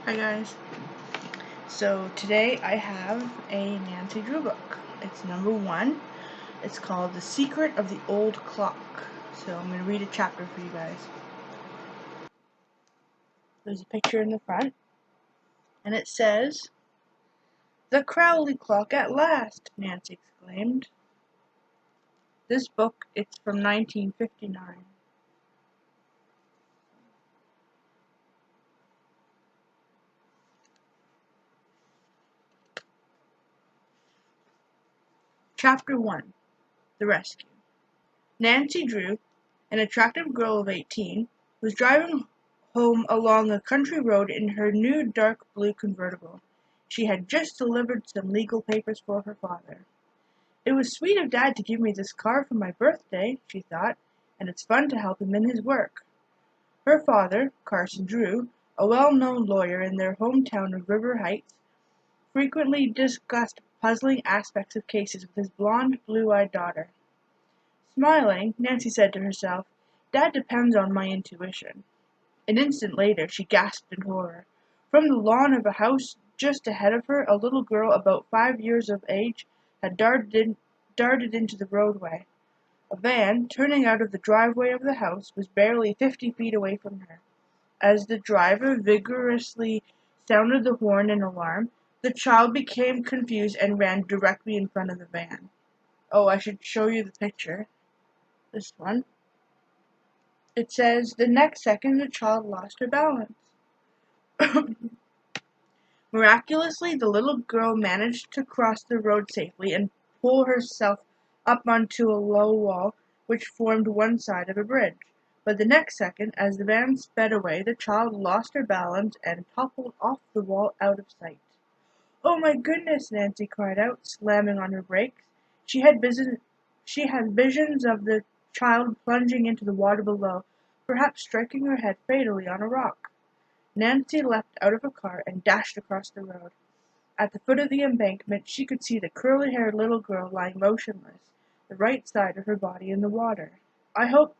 Hi guys. So today I have a Nancy Drew book. It's number 1. It's called The Secret of the Old Clock. So I'm going to read a chapter for you guys. There's a picture in the front, and it says, "The Crowley clock at last!" Nancy exclaimed. This book, it's from 1959. Chapter 1. The Rescue. Nancy Drew, an attractive girl of 18, was driving home along a country road in her new dark blue convertible. She had just delivered some legal papers for her father. "It was sweet of Dad to give me this car for my birthday," she thought, "and it's fun to help him in his work." Her father, Carson Drew, a well-known lawyer in their hometown of River Heights, frequently discussed puzzling aspects of cases with his blonde, blue-eyed daughter. Smiling, Nancy said to herself, "Dad depends on my intuition." An instant later she gasped in horror. From the lawn of a house just ahead of her, a little girl about 5 years of age had darted into the roadway. A van, turning out of the driveway of the house, was barely 50 feet away from her. As the driver vigorously sounded the horn in alarm, the child became confused and ran directly in front of the van. Oh, I should show you the picture. This one. It says, "The next second the child lost her balance." Miraculously, the little girl managed to cross the road safely and pull herself up onto a low wall which formed one side of a bridge. But the next second, as the van sped away, the child lost her balance and toppled off the wall out of sight. "Oh my goodness!" Nancy cried out, slamming on her brakes. She had visions of the child plunging into the water below, perhaps striking her head fatally on a rock. Nancy leapt out of her car and dashed across the road. At the foot of the embankment she could see the curly-haired little girl lying motionless, the right side of her body in the water. "I hope—"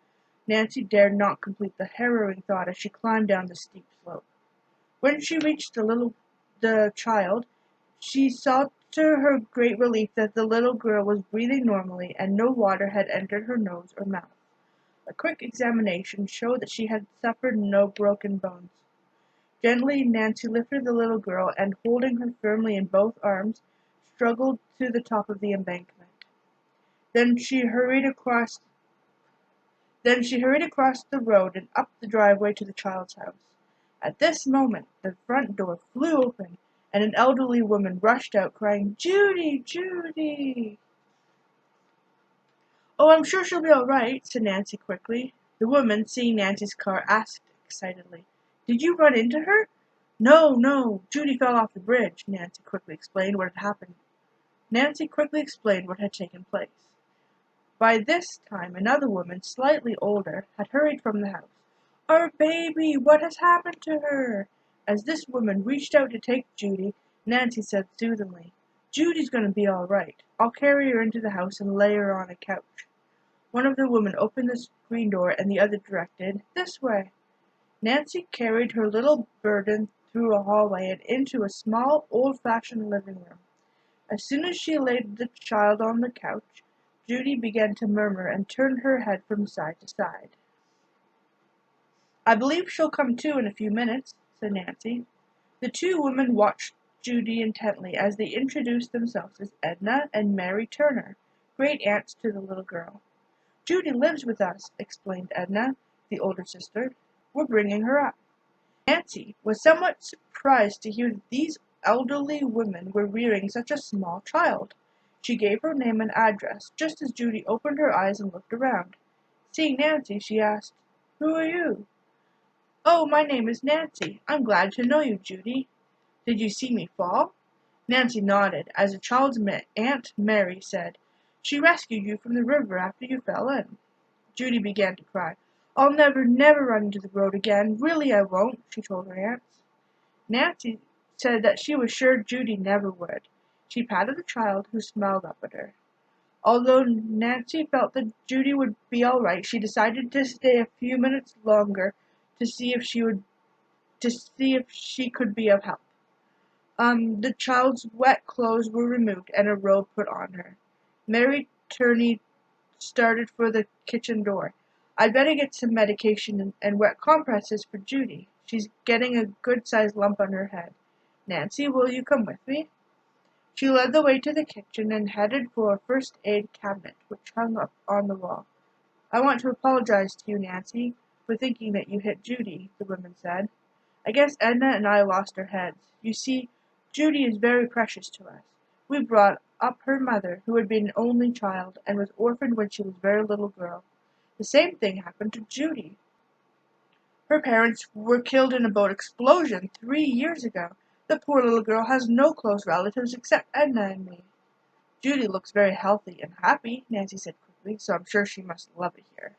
Nancy dared not complete the harrowing thought as she climbed down the steep slope. When she reached the child, she saw to her great relief that the little girl was breathing normally and no water had entered her nose or mouth. A quick examination showed that she had suffered no broken bones. Gently Nancy lifted the little girl and, holding her firmly in both arms, struggled to the top of the embankment. Then she hurried across the road and up the driveway to the child's house. At this moment the front door flew open, and an elderly woman rushed out, crying, "Judy, Judy!" "Oh, I'm sure she'll be all right," said Nancy quickly. The woman, seeing Nancy's car, asked excitedly, "Did you run into her?" "No, no, Judy fell off the bridge," Nancy quickly explained what had taken place. By this time another woman, slightly older, had hurried from the house. "Our baby! What has happened to her?" As this woman reached out to take Judy, Nancy said soothingly, "Judy's going to be all right. I'll carry her into the house and lay her on a couch." One of the women opened the screen door and the other directed, "This way." Nancy carried her little burden through a hallway and into a small, old-fashioned living room. As soon as she laid the child on the couch, Judy began to murmur and turn her head from side to side. "I believe she'll come to in a few minutes," said Nancy. The two women watched Judy intently as they introduced themselves as Edna and Mary Turner, great-aunts to the little girl. "Judy lives with us," explained Edna, the older sister. "We're bringing her up." Nancy was somewhat surprised to hear that these elderly women were rearing such a small child. She gave her name and address, just as Judy opened her eyes and looked around. Seeing Nancy, she asked, "Who are you?" "Oh, my name is Nancy. I'm glad to know you, Judy. Did you see me fall?" Nancy nodded, as the child's Aunt Mary said, "She rescued you from the river after you fell in." Judy began to cry. "I'll never, never run into the road again. Really I won't," she told her aunts. Nancy said that she was sure Judy never would. She patted the child, who smiled up at her. Although Nancy felt that Judy would be all right, she decided to stay a few minutes longer to see if she would to see if she could be of help. The child's wet clothes were removed and a robe put on her. Mary Turney started for the kitchen door. I'd better get some medication and wet compresses for Judy. She's getting a good-sized lump on her head. Nancy, will you come with me? She led the way to the kitchen and headed for a first aid cabinet, which hung up on the wall. I want to apologize to you, Nancy, for thinking that you hit Judy, the woman said. I guess Edna and I lost our heads. You see, Judy is very precious to us. We brought up her mother, who had been an only child, and was orphaned when she was a very little girl. The same thing happened to Judy. Her parents were killed in a boat explosion 3 years ago. The poor little girl has no close relatives except Edna and me. Judy looks very healthy and happy, Nancy said quickly, so I'm sure she must love it here.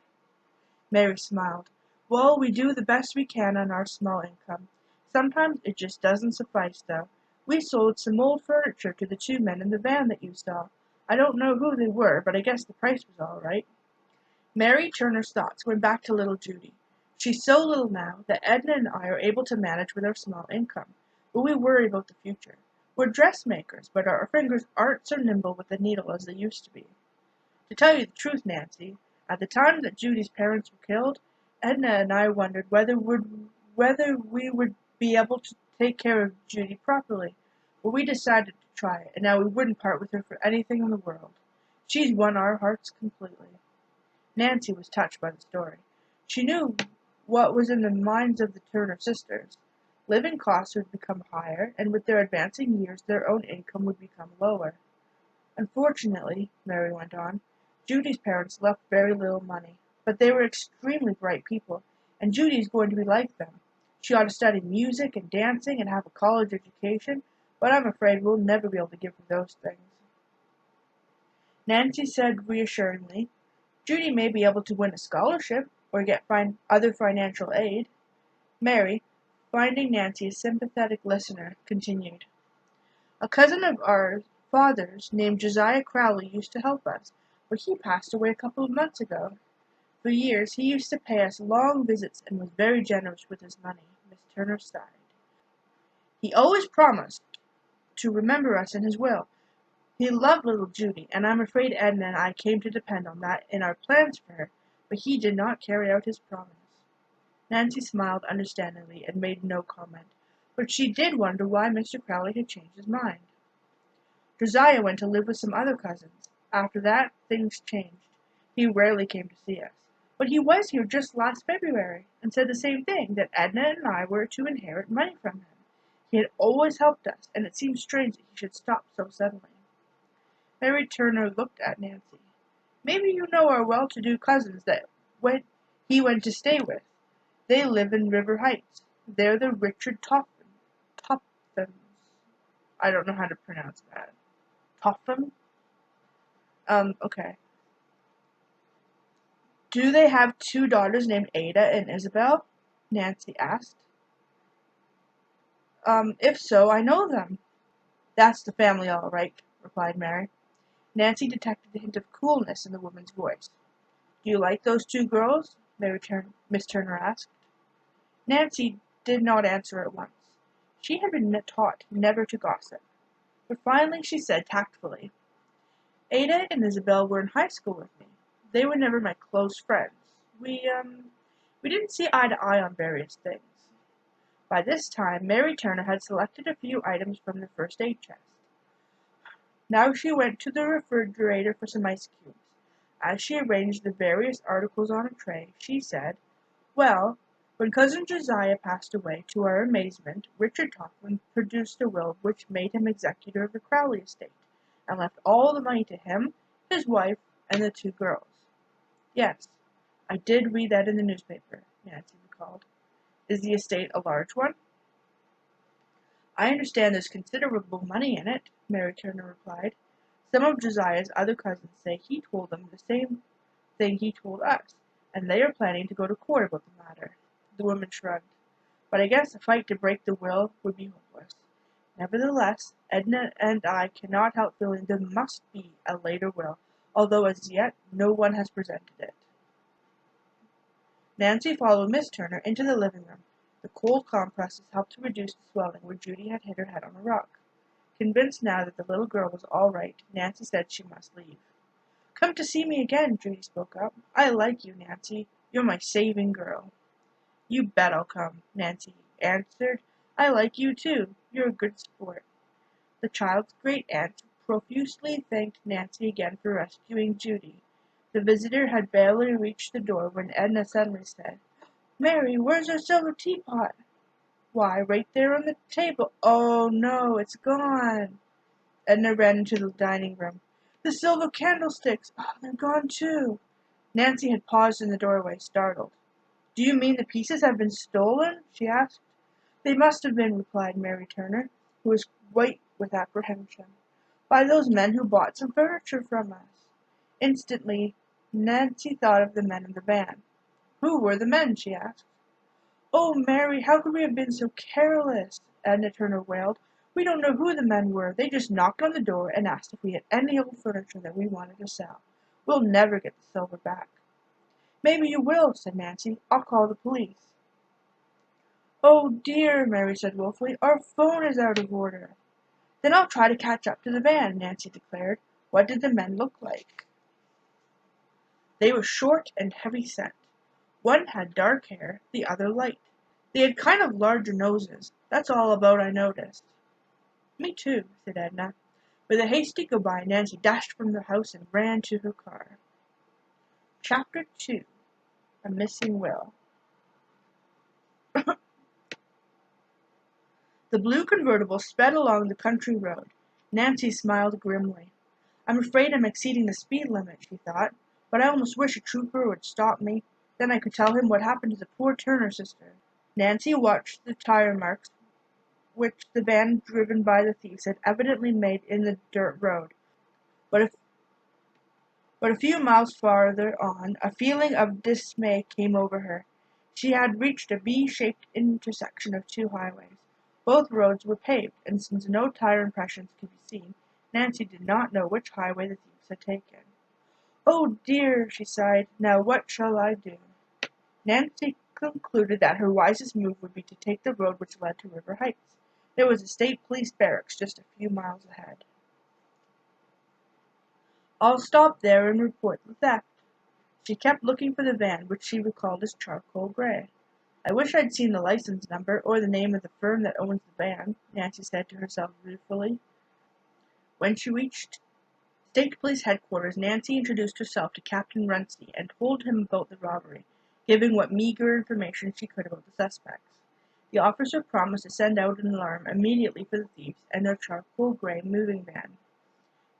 Mary smiled. Well, we do the best we can on our small income. Sometimes it just doesn't suffice, though. We sold some old furniture to the two men in the van that you saw. I don't know who they were, but I guess the price was all right. Mary Turner's thoughts went back to little Judy. She's so little now that Edna and I are able to manage with our small income, but we worry about the future. We're dressmakers, but our fingers aren't so nimble with the needle as they used to be. To tell you the truth, Nancy, at the time that Judy's parents were killed, Edna and I wondered whether we would be able to take care of Judy properly. But we decided to try it, and now we wouldn't part with her for anything in the world. She's won our hearts completely. Nancy was touched by the story. She knew what was in the minds of the Turner sisters. Living costs would become higher, and with their advancing years their own income would become lower. Unfortunately, Mary went on, Judy's parents left very little money, but they were extremely bright people, and Judy is going to be like them. She ought to study music and dancing and have a college education, but I'm afraid we'll never be able to give her those things. Nancy said reassuringly, Judy may be able to win a scholarship or get other financial aid. Mary, finding Nancy a sympathetic listener, continued. A cousin of our father's named Josiah Crowley used to help us, but he passed away a couple of months ago. For years he used to pay us long visits and was very generous with his money. Miss Turner sighed. He always promised to remember us in his will. He loved little Judy, and I'm afraid Edna and I came to depend on that in our plans for her, but he did not carry out his promise. Nancy smiled understandingly and made no comment, but she did wonder why Mr. Crowley had changed his mind. Josiah went to live with some other cousins. After that, things changed. He rarely came to see us. But he was here just last February, and said the same thing, that Edna and I were to inherit money from him. He had always helped us, and it seemed strange that he should stop so suddenly. Mary Turner looked at Nancy. Maybe you know our well-to-do cousins that he went to stay with. They live in River Heights. They're the Richard Tophams. I don't know how to pronounce that. Topham? Okay. Do they have two daughters named Ada and Isabel? Nancy asked. If so, I know them. That's the family all right, replied Mary. Nancy detected a hint of coolness in the woman's voice. Do you like those two girls? Miss Turner asked. Nancy did not answer at once. She had been taught never to gossip. But finally she said tactfully, Ada and Isabel were in high school with me. They were never my close friends. We didn't see eye to eye on various things. By this time, Mary Turner had selected a few items from the first aid chest. Now she went to the refrigerator for some ice cubes. As she arranged the various articles on a tray, she said, Well, when Cousin Josiah passed away, to our amazement, Richard Topham produced a will which made him executor of the Crowley estate, and left all the money to him, his wife, and the two girls. Yes, I did read that in the newspaper, Nancy recalled. Is the estate a large one? I understand there's considerable money in it, Mary Turner replied. Some of Josiah's other cousins say he told them the same thing he told us, and they are planning to go to court about the matter. The woman shrugged. But I guess a fight to break the will would be hopeless. Nevertheless, Edna and I cannot help feeling there must be a later will, although as yet no one has presented it. Nancy followed Miss Turner into the living room. The cold compresses helped to reduce the swelling where Judy had hit her head on a rock. Convinced now that the little girl was all right, Nancy said she must leave. "Come to see me again," Judy spoke up. "I like you, Nancy. You're my saving girl." "You bet I'll come," Nancy answered. "I like you too. You're a good sport." The child's great-aunt profusely thanked Nancy again for rescuing Judy. The visitor had barely reached the door when Edna suddenly said, "Mary, where's our silver teapot?" "Why, right there on the table." "Oh, no, it's gone." Edna ran into the dining room. "The silver candlesticks! Oh, they're gone too." Nancy had paused in the doorway, startled. "Do you mean the pieces have been stolen?" she asked. "They must have been," replied Mary Turner, who was white with apprehension, "by those men who bought some furniture from us." Instantly Nancy thought of the men in the van. "Who were the men?" she asked. "Oh, Mary, how could we have been so careless?" Edna Turner wailed. "We don't know who the men were. They just knocked on the door and asked if we had any old furniture that we wanted to sell. We'll never get the silver back." "Maybe you will," said Nancy. "I'll call the police." "Oh, dear," Mary said woefully, "our phone is out of order." "Then I'll try to catch up to the van," Nancy declared. What did the men look like? They were short and heavy-set. One had dark hair, the other light. They had kind of larger noses. That's all about I noticed. "Me too," said Edna. With a hasty good-bye, Nancy dashed from the house and ran to her car. Chapter 2. A Missing Will. The blue convertible sped along the country road. Nancy smiled grimly. "I'm afraid I'm exceeding the speed limit," she thought, "but I almost wish a trooper would stop me. Then I could tell him what happened to the poor Turner sisters." Nancy watched the tire marks which the van driven by the thieves had evidently made in the dirt road. But a few miles farther on, a feeling of dismay came over her. She had reached a V-shaped intersection of two highways. Both roads were paved, and since no tire impressions could be seen, Nancy did not know which highway the thieves had taken. "Oh, dear," she sighed. "Now what shall I do?" Nancy concluded that her wisest move would be to take the road which led to River Heights. There was a state police barracks just a few miles ahead. "I'll stop there and report the theft." She kept looking for the van, which she recalled as charcoal gray. "I wish I'd seen the license number, or the name of the firm that owns the van," Nancy said to herself ruefully. When she reached State Police Headquarters, Nancy introduced herself to Captain Runcie and told him about the robbery, giving what meager information she could about the suspects. The officer promised to send out an alarm immediately for the thieves and their charcoal gray moving van.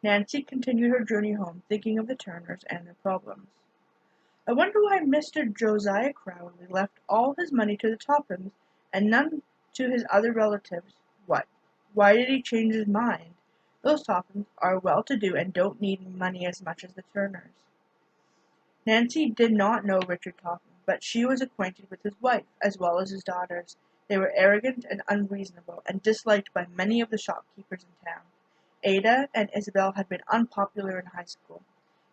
Nancy continued her journey home, thinking of the Turners and their problems. "I wonder why Mr. Josiah Crowley left all his money to the Tophams and none to his other relatives. What? Why did he change his mind? Those Tophams are well-to-do and don't need money as much as the Turners." Nancy did not know Richard Topham, but she was acquainted with his wife, as well as his daughters. They were arrogant and unreasonable, and disliked by many of the shopkeepers in town. Ada and Isabel had been unpopular in high school.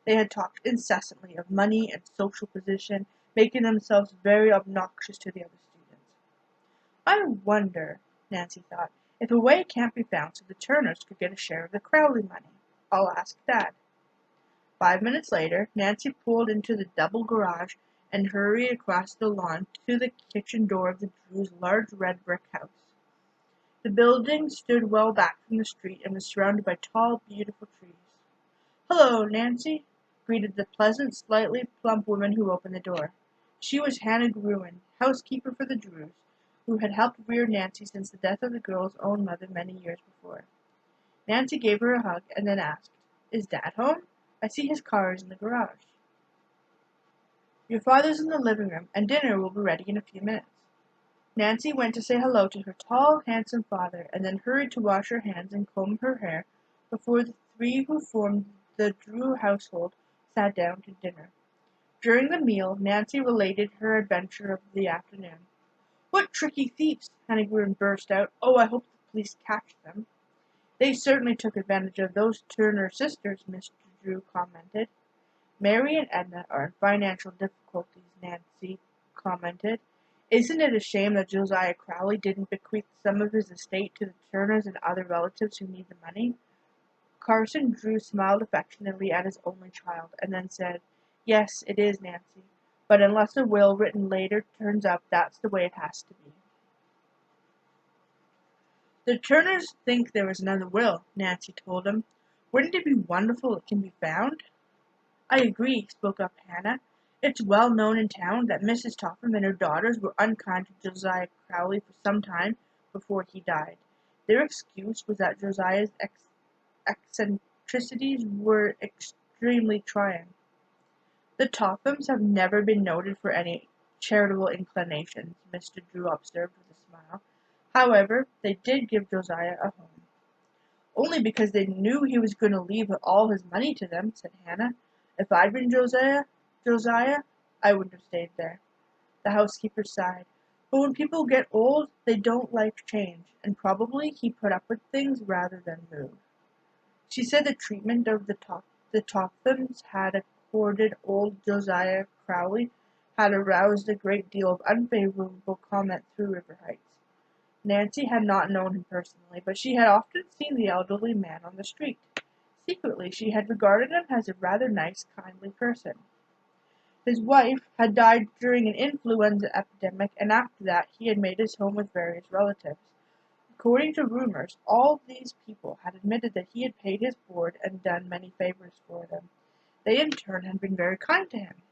They had talked incessantly of money and social position, making themselves very obnoxious to the other students. "I wonder," Nancy thought, "if a way can't be found so the Turners could get a share of the Crowley money. I'll ask Dad." 5 minutes later, Nancy pulled into the double garage and hurried across the lawn to the kitchen door of the Drews' large red brick house. The building stood well back from the street and was surrounded by tall, beautiful trees. "Hello, Nancy," greeted the pleasant, slightly plump woman who opened the door. She was Hannah Gruen, housekeeper for the Drews, who had helped rear Nancy since the death of the girl's own mother many years before. Nancy gave her a hug and then asked, "Is Dad home? I see his car is in the garage." "Your father's in the living room, and dinner will be ready in a few minutes." Nancy went to say hello to her tall, handsome father, and then hurried to wash her hands and comb her hair before the three who formed the Drew household sat down to dinner. During the meal, Nancy related her adventure of the afternoon. "What tricky thieves!" Hannah Gruen burst out. "Oh, I hope the police catch them." "They certainly took advantage of those Turner sisters," Mr. Drew commented. "Mary and Edna are in financial difficulties," Nancy commented. Isn't it a shame that Josiah Crowley didn't bequeath some of his estate to the Turners and other relatives who need the money? Carson Drew smiled affectionately at his only child, and then said, "Yes, it is, Nancy, but unless a will written later turns up, that's the way it has to be." "The Turners think there is another will," Nancy told him. "Wouldn't it be wonderful if it can be found?" "I agree," spoke up Hannah. "It's well known in town that Mrs. Topham and her daughters were unkind to Josiah Crowley for some time before he died. Their excuse was that Josiah's eccentricities were extremely trying. The Tophams have never been noted for any charitable inclinations," Mr. Drew observed with a smile. "However, they did give Josiah a home." "Only because they knew he was going to leave all his money to them," said Hannah. "If I'd been Josiah, I wouldn't have stayed there." The housekeeper sighed. "But when people get old, they don't like change, and probably he put up with things rather than move." She said the treatment of the Tophams had accorded old Josiah Crowley had aroused a great deal of unfavourable comment through River Heights. Nancy had not known him personally, but she had often seen the elderly man on the street. Secretly she had regarded him as a rather nice, kindly person. His wife had died during an influenza epidemic, and after that he had made his home with various relatives. According to rumors, all these people had admitted that he had paid his board and done many favors for them. They in turn had been very kind to him,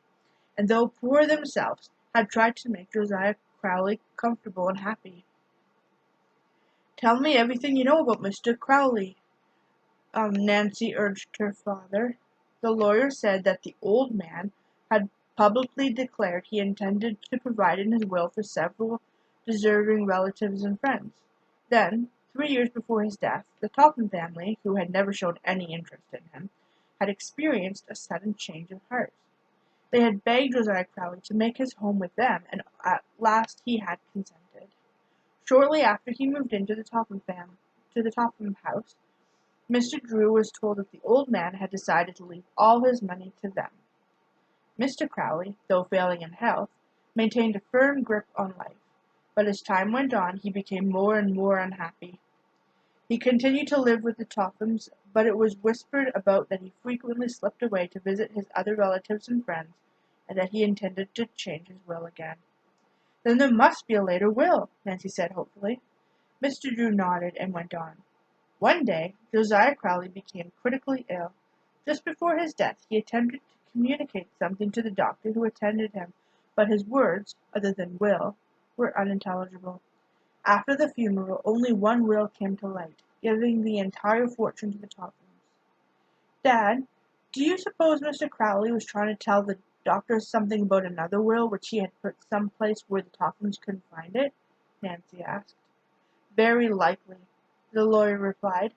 and though poor themselves, had tried to make Josiah Crowley comfortable and happy. "Tell me everything you know about Mr. Crowley," Nancy urged her father. The lawyer said that the old man had publicly declared he intended to provide in his will for several deserving relatives and friends. Then, 3 years before his death, the Topham family, who had never shown any interest in him, had experienced a sudden change of heart. They had begged Josiah Crowley to make his home with them, and at last he had consented. Shortly after he moved into the Topham house, Mr. Drew was told that the old man had decided to leave all his money to them. Mr. Crowley, though failing in health, maintained a firm grip on life, but as time went on he became more and more unhappy. He continued to live with the Tophams, but it was whispered about that he frequently slipped away to visit his other relatives and friends, and that he intended to change his will again. "Then there must be a later will," Nancy said hopefully. Mr. Drew nodded and went on. "One day Josiah Crowley became critically ill. Just before his death he attempted to communicate something to the doctor who attended him, but his words, other than will, were unintelligible. After the funeral only one will came to light, giving the entire fortune to the Tophams. Dad, do you suppose Mr. Crowley was trying to tell the doctor something about another will which he had put some place where the Tophams couldn't find it?" Nancy asked. "Very likely," the lawyer replied.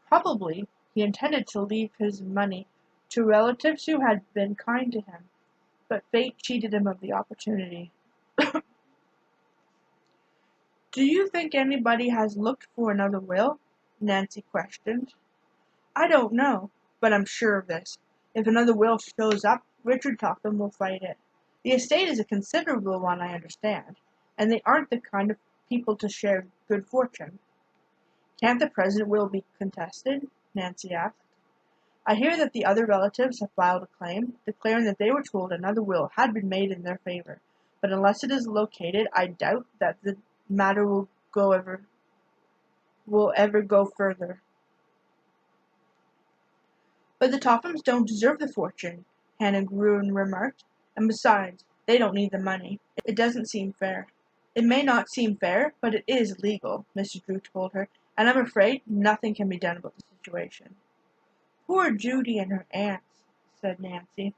"Probably he intended to leave his money to relatives who had been kind to him, but fate cheated him of the opportunity." "Do you think anybody has looked for another will?" Nancy questioned. "I don't know, but I'm sure of this. If another will shows up, Richard Topham will fight it. The estate is a considerable one, I understand, and they aren't the kind of people to share good fortune." "Can't the present will be contested?" Nancy asked. "I hear that the other relatives have filed a claim, declaring that they were told another will had been made in their favor, but unless it is located I doubt that the matter will ever go further." "But the Tophams don't deserve the fortune," Hannah Gruen remarked, "and besides, they don't need the money. It doesn't seem fair." "It may not seem fair, but it is legal," Mr. Drew told her, "and I'm afraid nothing can be done about the situation." "Poor Judy and her aunts," said Nancy.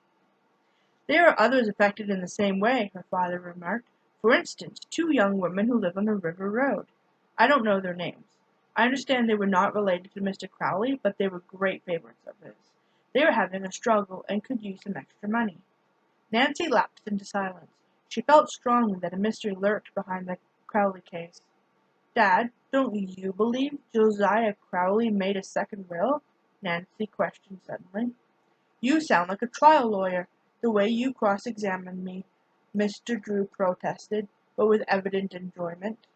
"There are others affected in the same way," her father remarked. "For instance, 2 young women who live on the river road. I don't know their names. I understand they were not related to Mr. Crowley, but they were great favourites of his. They are having a struggle, and could use some extra money." Nancy lapsed into silence. She felt strongly that a mystery lurked behind the Crowley case. "Dad, don't you believe Josiah Crowley made a second will?" Nancy questioned suddenly. "You sound like a trial lawyer, the way you cross-examined me," Mr. Drew protested. but with evident enjoyment.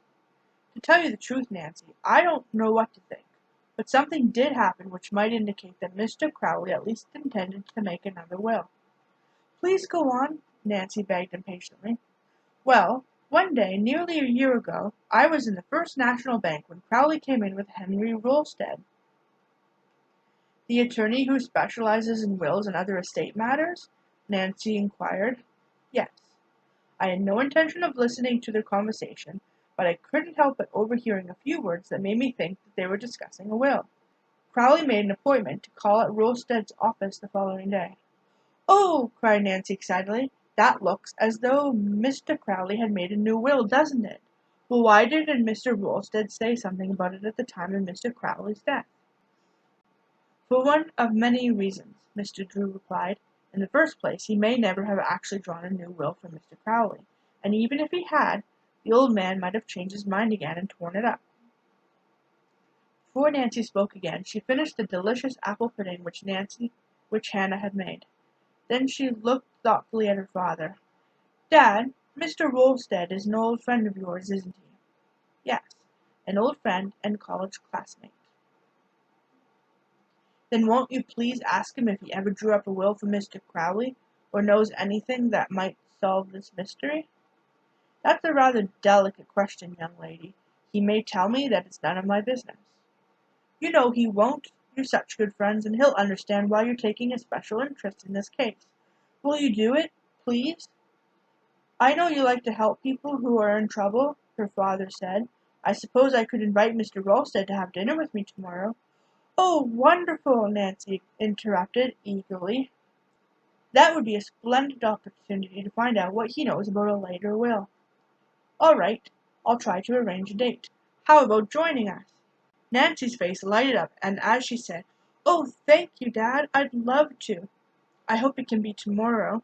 To tell you the truth, Nancy, I don't know what to think, but something did happen which might indicate that Mr. Crowley at least intended to make another will. Please go on, Nancy begged impatiently. Well, one day, nearly a year ago, I was in the First National Bank when Crowley came in with Henry Rolstead. The attorney who specializes in wills and other estate matters? Nancy inquired. Yes. I had no intention of listening to their conversation, but I couldn't help but overhearing a few words that made me think that they were discussing a will. Crowley made an appointment to call at Rolstead's office the following day. Oh, cried Nancy excitedly, that looks as though Mr. Crowley had made a new will, doesn't it? Well, why didn't Mr. Rolstead say something about it at the time of Mr. Crowley's death? For one of many reasons, Mr. Drew replied. In the first place, he may never have actually drawn a new will for Mr. Crowley, and even if he had, the old man might have changed his mind again and torn it up. Before Nancy spoke again, she finished the delicious apple pudding which Hannah had made. Then she looked thoughtfully at her father. Dad, Mr. Rolstead is an old friend of yours, isn't he? Yes, an old friend and college classmate. Then won't you please ask him if he ever drew up a will for Mr. Crowley, or knows anything that might solve this mystery? That's a rather delicate question, young lady. He may tell me that it's none of my business. You know he won't. You're such good friends, and he'll understand why you're taking a special interest in this case. Will you do it, please? I know you like to help people who are in trouble, her father said. I suppose I could invite Mr. Rolstead to have dinner with me tomorrow. Oh, wonderful, Nancy interrupted eagerly. That would be a splendid opportunity to find out what he knows about a later will. All right, I'll try to arrange a date. How about joining us? Nancy's face lighted up, and as she said, Oh, thank you, Dad, I'd love to. I hope it can be tomorrow,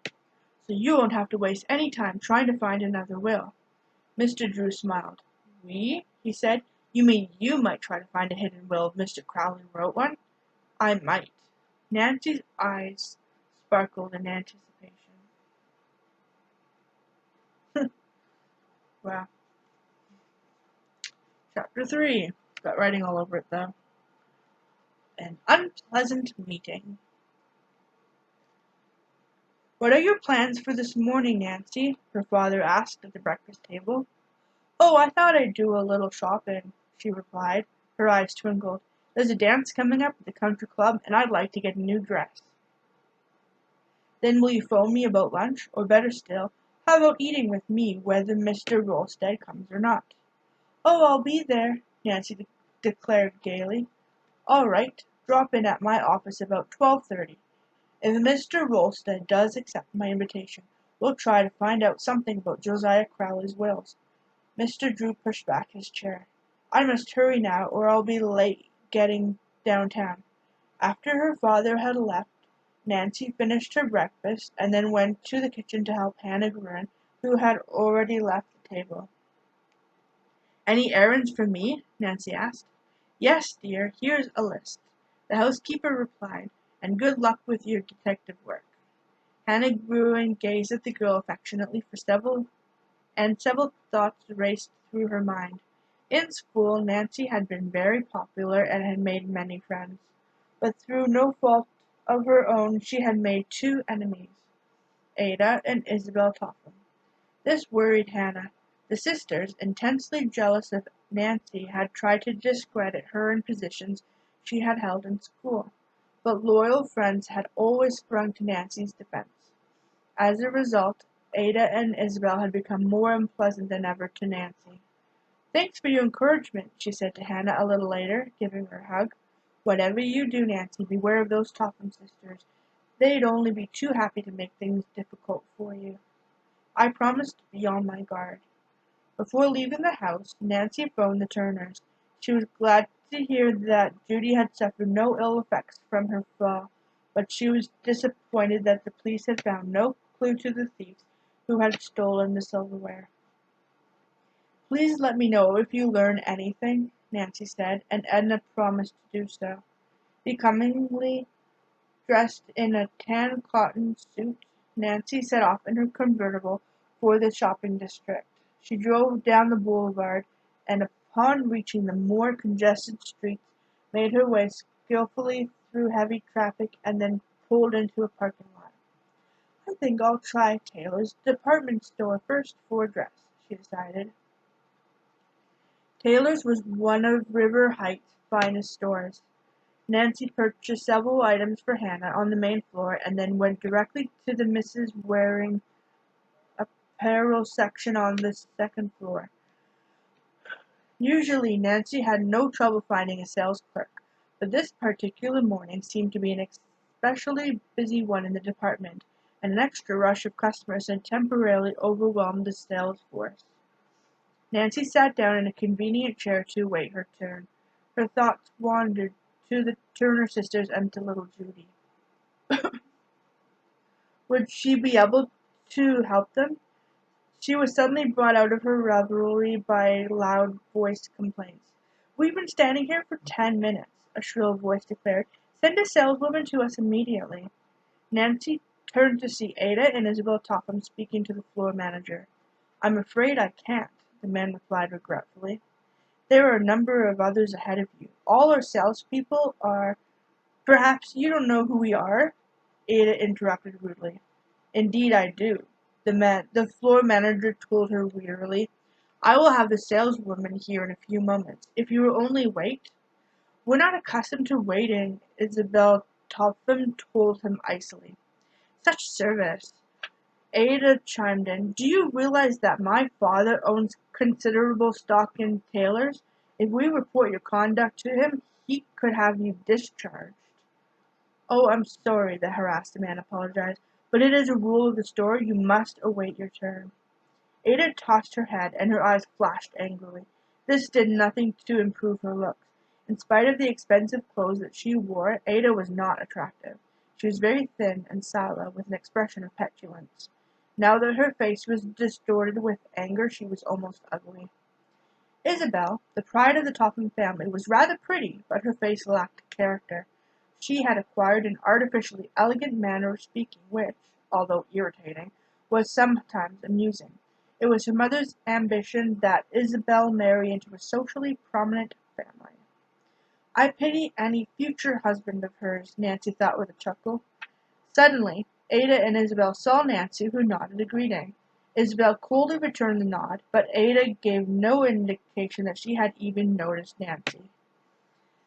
so you won't have to waste any time trying to find another will. Mr. Drew smiled. We? He said. You mean you might try to find a hidden will if Mr. Crowley wrote one? I might. Nancy's eyes sparkled in anticipation. Wow. Chapter 3. Got writing all over it, though. An unpleasant meeting. What are your plans for this morning, Nancy? Her father asked at the breakfast table. Oh, I thought I'd do a little shopping, she replied. Her eyes twinkled. There's a dance coming up at the country club, and I'd like to get a new dress. Then will you phone me about lunch, or better still, how about eating with me whether Mr. Rolstead comes or not? Oh, I'll be there, Nancy declared gaily. All right, drop in at my office about 12:30. If Mr. Rolstead does accept my invitation, we'll try to find out something about Josiah Crowley's wills. Mr. Drew pushed back his chair. I must hurry now, or I'll be late getting downtown. After her father had left, Nancy finished her breakfast and then went to the kitchen to help Hannah Gruen, who had already left the table. Any errands for me? Nancy asked. Yes, dear, here's a list, the housekeeper replied, and good luck with your detective work. Hannah Gruen gazed at the girl affectionately for several thoughts raced through her mind. In school, Nancy had been very popular and had made many friends, but through no fault of her own she had made two enemies, Ada and Isabel Topham. This worried Hannah. The sisters, intensely jealous of Nancy, had tried to discredit her in positions she had held in school, but loyal friends had always sprung to Nancy's defense. As a result, Ada and Isabel had become more unpleasant than ever to Nancy. Thanks for your encouragement, she said to Hannah a little later, giving her a hug. Whatever you do, Nancy, beware of those Topham sisters. They'd only be too happy to make things difficult for you. I promised to be on my guard. Before leaving the house, Nancy phoned the Turners. She was glad to hear that Judy had suffered no ill effects from her fall, but she was disappointed that the police had found no clue to the thieves who had stolen the silverware. Please let me know if you learn anything, Nancy said, and Edna promised to do so. Becomingly dressed in a tan cotton suit, Nancy set off in her convertible for the shopping district. She drove down the boulevard, and upon reaching the more congested streets, made her way skillfully through heavy traffic and then pulled into a parking lot. I think I'll try Taylor's department store first for a dress, she decided. Taylor's was one of River Heights' finest stores. Nancy purchased several items for Hannah on the main floor and then went directly to the Mrs. Waring apparel section on the second floor. Usually Nancy had no trouble finding a sales clerk, but this particular morning seemed to be an especially busy one in the department, and an extra rush of customers had temporarily overwhelmed the sales force. Nancy sat down in a convenient chair to await her turn. Her thoughts wandered to the Turner sisters and to little Judy. Would she be able to help them? She was suddenly brought out of her reverie by loud-voiced complaints. "We've been standing here for 10 minutes," a shrill voice declared. "Send a saleswoman to us immediately." Nancy turned to see Ada and Isabel Topham speaking to the floor manager. "I'm afraid I can't," the man replied regretfully. "There are a number of others ahead of you. All our salespeople are—" "Perhaps you don't know who we are?" Ada interrupted rudely. "Indeed I do," the floor manager told her wearily. "I will have the saleswoman here in a few moments, if you will only wait." "We're not accustomed to waiting," Isabel Topham told him icily. "Such service," Ada chimed in. "Do you realize that my father owns considerable stock in Taylor's? If we report your conduct to him, he could have you discharged." "Oh, I'm sorry," the harassed man apologized, "but it is a rule of the store you must await your turn." Ada tossed her head, and her eyes flashed angrily. This did nothing to improve her looks. In spite of the expensive clothes that she wore, Ada was not attractive. She was very thin and sallow, with an expression of petulance. Now that her face was distorted with anger, she was almost ugly. Isabel, the pride of the Topham family, was rather pretty, but her face lacked character. She had acquired an artificially elegant manner of speaking which, although irritating, was sometimes amusing. It was her mother's ambition that Isabel marry into a socially prominent family. "I pity any future husband of hers," Nancy thought with a chuckle. Suddenly, Ada and Isabel saw Nancy, who nodded a greeting. Isabel coldly returned the nod, but Ada gave no indication that she had even noticed Nancy.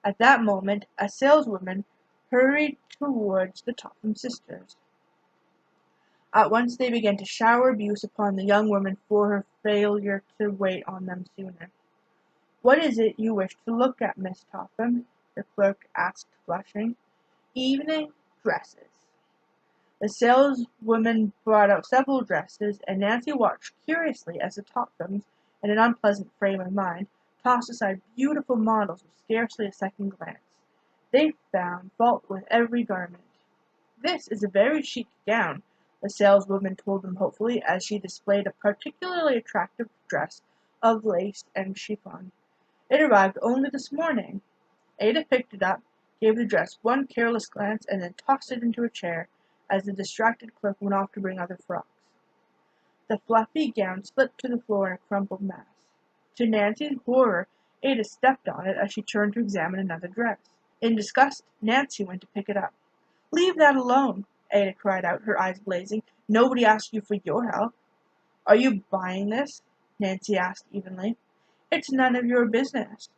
At that moment, a saleswoman hurried towards the Topham sisters. At once they began to shower abuse upon the young woman for her failure to wait on them sooner. "What is it you wish to look at, Miss Topham?" the clerk asked, flushing. "Evening dresses." The saleswoman brought out several dresses, and Nancy watched curiously as the Tophams, in an unpleasant frame of mind, tossed aside beautiful models with scarcely a second glance. They found fault with every garment. "This is a very chic gown," the saleswoman told them hopefully, as she displayed a particularly attractive dress of lace and chiffon. "It arrived only this morning." Ada picked it up, gave the dress one careless glance, and then tossed it into a chair, as the distracted clerk went off to bring other frocks. The fluffy gown slipped to the floor in a crumpled mass. To Nancy's horror, Ada stepped on it as she turned to examine another dress. In disgust, Nancy went to pick it up. "Leave that alone," Ada cried out, her eyes blazing. "Nobody asked you for your help." "Are you buying this?" Nancy asked evenly. "It's none of your business."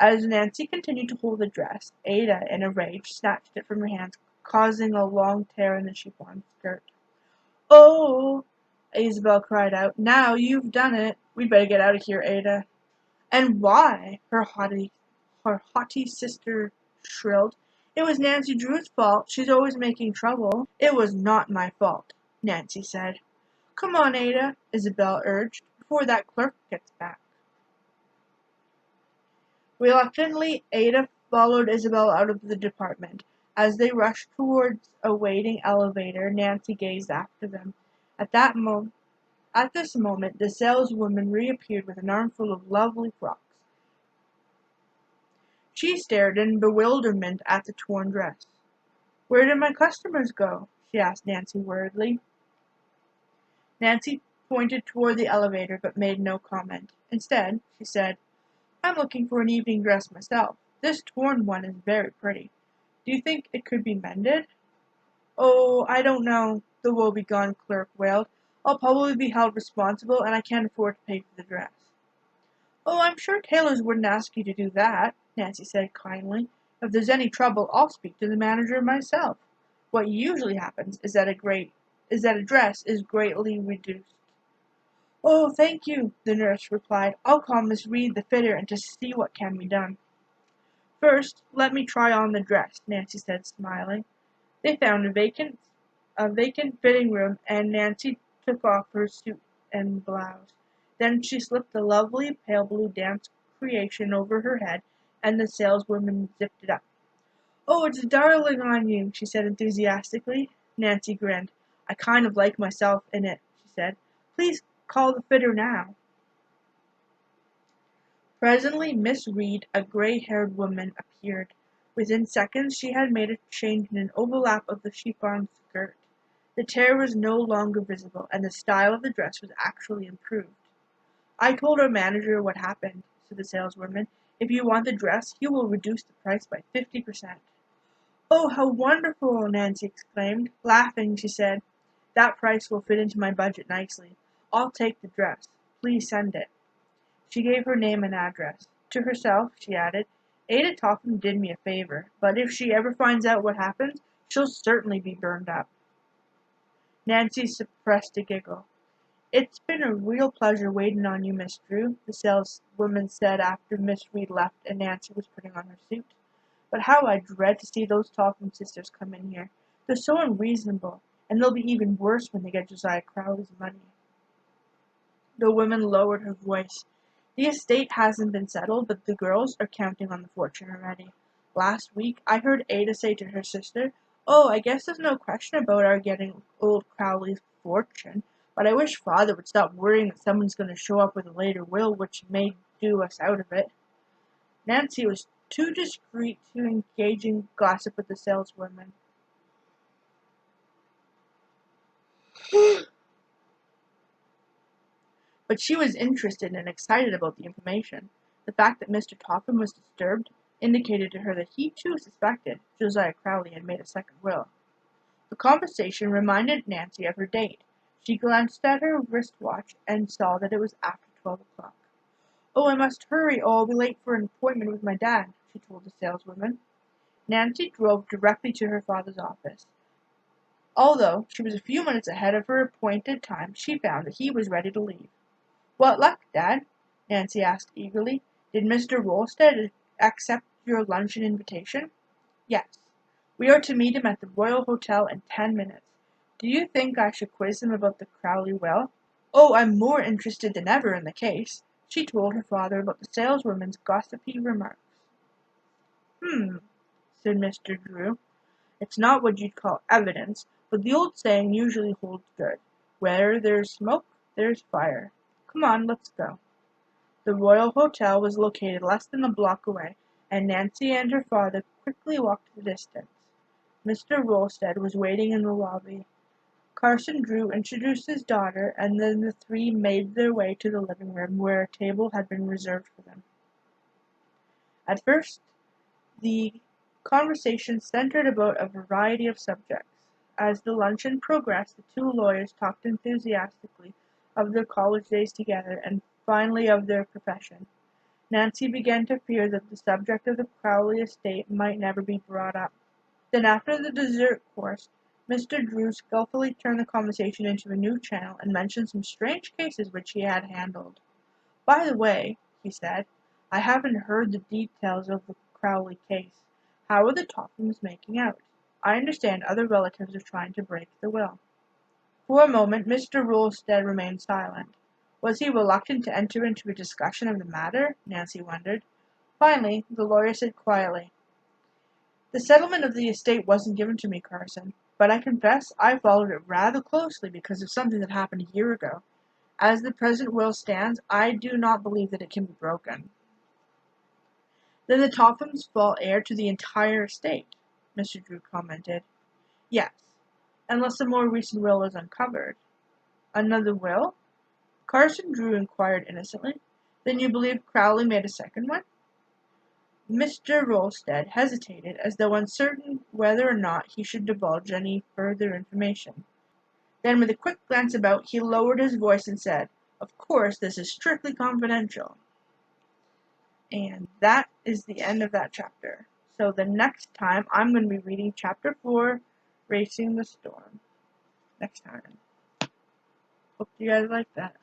As Nancy continued to hold the dress, Ada, in a rage, snatched it from her hands, causing a long tear in the chiffon skirt. "Oh!" Isabel cried out. "Now you've done it. We'd better get out of here, Ada." "And why?" her haughty sister shrilled. "It was Nancy Drew's fault. She's always making trouble." "It was not my fault," Nancy said. "Come on, Ada," Isabel urged, "before that clerk gets back." Reluctantly, Ada followed Isabel out of the department. As they rushed towards a waiting elevator, Nancy gazed after them. At this moment, the saleswoman reappeared with an armful of lovely frocks. She stared in bewilderment at the torn dress. "Where did my customers go?" she asked Nancy worriedly. Nancy pointed toward the elevator but made no comment. Instead, she said, "I'm looking for an evening dress myself. This torn one is very pretty. Do you think it could be mended?" "Oh, I don't know," the woebegone clerk wailed. "I'll probably be held responsible, and I can't afford to pay for the dress." "Oh, I'm sure tailors wouldn't ask you to do that," Nancy said kindly. "If there's any trouble, I'll speak to the manager myself. What usually happens is that a dress is greatly reduced." "Oh, thank you," the nurse replied. "I'll call Miss Reed, the fitter, and just see what can be done." "First, let me try on the dress," Nancy said, smiling. They found a vacant fitting room, and Nancy took off her suit and blouse. Then she slipped the lovely pale blue dance creation over her head, and the saleswoman zipped it up. "Oh, it's darling on you," she said enthusiastically. Nancy grinned. "I kind of like myself in it," she said. "Please call the fitter now." Presently Miss Reed, a gray-haired woman, appeared. Within seconds she had made a change in an overlap of the chiffon skirt. The tear was no longer visible, and the style of the dress was actually improved. "I told our manager what happened," said the saleswoman. "If you want the dress, he will reduce the price by 50%. "Oh, how wonderful!" Nancy exclaimed. Laughing, she said, "That price will fit into my budget nicely. I'll take the dress. Please send it." She gave her name and address. To herself, she added, "Ada Topham did me a favor, but if she ever finds out what happened, she'll certainly be burned up." Nancy suppressed a giggle. "It's been a real pleasure waiting on you, Miss Drew," the saleswoman said after Miss Reed left and Nancy was putting on her suit. "But how I dread to see those Topham sisters come in here. They're so unreasonable, and they'll be even worse when they get Josiah Crowley's money." The woman lowered her voice. "The estate hasn't been settled, but the girls are counting on the fortune already. Last week I heard Ada say to her sister, 'Oh, I guess there's no question about our getting old Crowley's fortune, but I wish father would stop worrying that someone's going to show up with a later will which may do us out of it.'" Nancy was too discreet to engage in gossip with the saleswoman. But she was interested and excited about the information. The fact that Mr. Topham was disturbed indicated to her that he too suspected Josiah Crowley had made a second will. The conversation reminded Nancy of her date. She glanced at her wristwatch and saw that it was after 12 o'clock. "Oh, I must hurry or I'll be late for an appointment with my dad," she told the saleswoman. Nancy drove directly to her father's office. Although she was a few minutes ahead of her appointed time, she found that he was ready to leave. "What luck, Dad?" Nancy asked eagerly. "Did Mr. Rolstead accept your luncheon invitation?" "Yes. We are to meet him at the Royal Hotel in 10 minutes. Do you think I should quiz him about the Crowley will?" "Oh, I'm more interested than ever in the case." She told her father about the saleswoman's gossipy remarks. Said Mr. Drew. "It's not what you'd call evidence, but the old saying usually holds good. Where there's smoke, there's fire. Come on, let's go." The Royal Hotel was located less than a block away, and Nancy and her father quickly walked the distance. Mr. Rolstead was waiting in the lobby. Carson Drew introduced his daughter, and then the three made their way to the living room, where a table had been reserved for them. At first, the conversation centered about a variety of subjects. As the luncheon progressed, the two lawyers talked enthusiastically of their college days together, and finally of their profession. Nancy began to fear that the subject of the Crowley estate might never be brought up. Then after the dessert course, Mr. Drew skilfully turned the conversation into a new channel and mentioned some strange cases which he had handled. "By the way," he said, "I haven't heard the details of the Crowley case. How are the Tophams making out? I understand other relatives are trying to break the will." For a moment Mr. Rolstead remained silent. Was he reluctant to enter into a discussion of the matter? Nancy wondered. Finally the lawyer said quietly, "The settlement of the estate wasn't given to me, Carson, but I confess I followed it rather closely because of something that happened a year ago. As the present will stands, I do not believe that it can be broken." "Then the Tophams fall heir to the entire estate," Mr. Drew commented. "Yes, unless a more recent will is uncovered." "Another will?" Carson Drew inquired innocently. Then you believe Crowley made a second one? Mr. Volstead hesitated, as though uncertain whether or not he should divulge any further information. Then, with a quick glance about, he lowered his voice and said, "Of course, this is strictly confidential." And that is the end of that chapter. So the next time, I'm going to be reading chapter 4, Racing the Storm. Next time. Hope you guys like that.